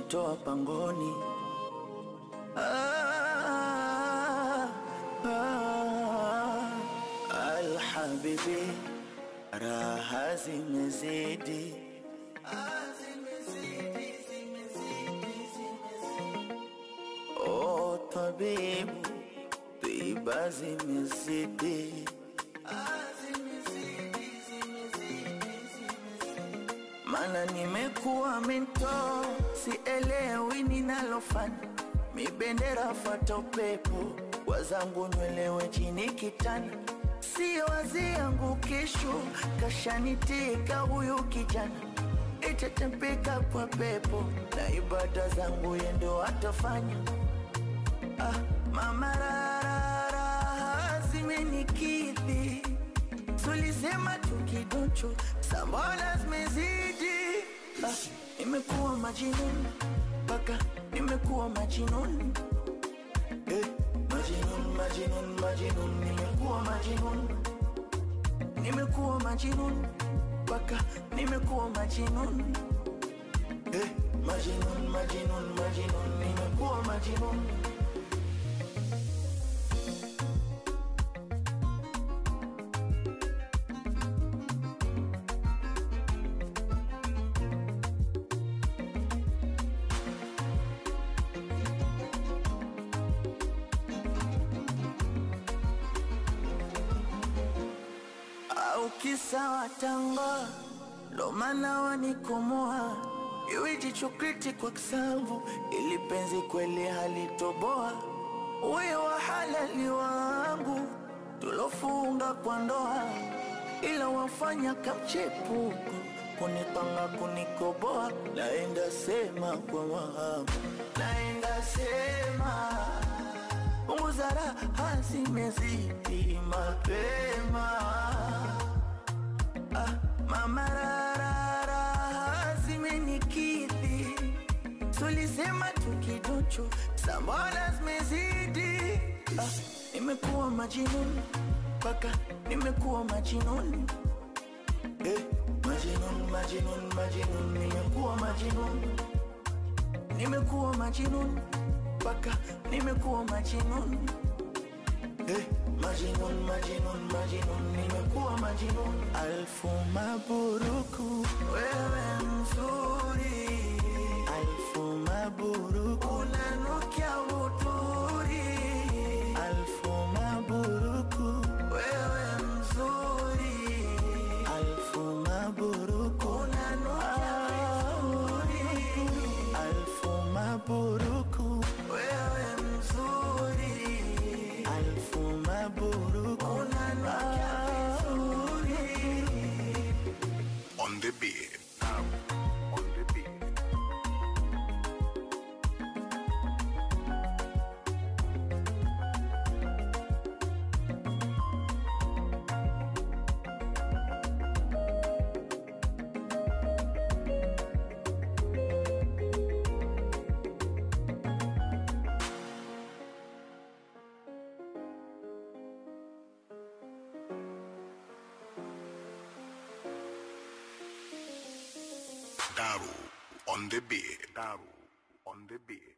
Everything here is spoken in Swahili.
kunitoa pangoni. Alhabibi, raha zimezidi, oh tabibu, tiba zimezidi, mana nimekuwa mento, sielewi ninalofanya, mibendera fata upepo, wazangu nwelewe chini kitana, sio wazi yangu kesho, kashanitika huyu kijana, itetempeka kwa pepo, na ibada zangu yendo atafanya. Mama rarara zimenikidhi, tulisema tukidoncho, sambola zimezidi. Nimekuwa majinun, baka nimekuwa majinun, majinun, majinun, majinun, nimekuwa majinun, nimekuwa majinun, baka nimekuwa majinun, majinun, majinun, majinun, nimekuwa majinun. Kisa watanga, ndo maana wanikomoa, iwe jicho kriti kwa kisambu, ili penzi kweli halitoboa. Uwe wa halali wangu, tulofunga kwa ndoa, ila wafanya kamchepuko, kunipanga kunikoboa. Naenda sema kwa mahaba, naenda sema punguza raha zimezidi mapema. Mama rarara zimenikidhi, tulisema tukidoncho, sambola zimezidi. Nimekuwa majinun, baka nimekuwa majinun, majinun, majinun, majinun, nimekuwa majinun, nimekuwa majinun, baka nimekuwa majinun, majinun, majinun, majinun, nimekuwa majinun. Alfu maburuku, wewe mzuri, alfu maburuku, unanukia uturi, alfu maburuku, wewe mzuri, alfu maburuku, unanukia uturi, alfu maburuku, wewe mzuri, alfu maburuku, unanukia vizuri. On the beat, on the beat. Daru on the beat. Daru on the beat.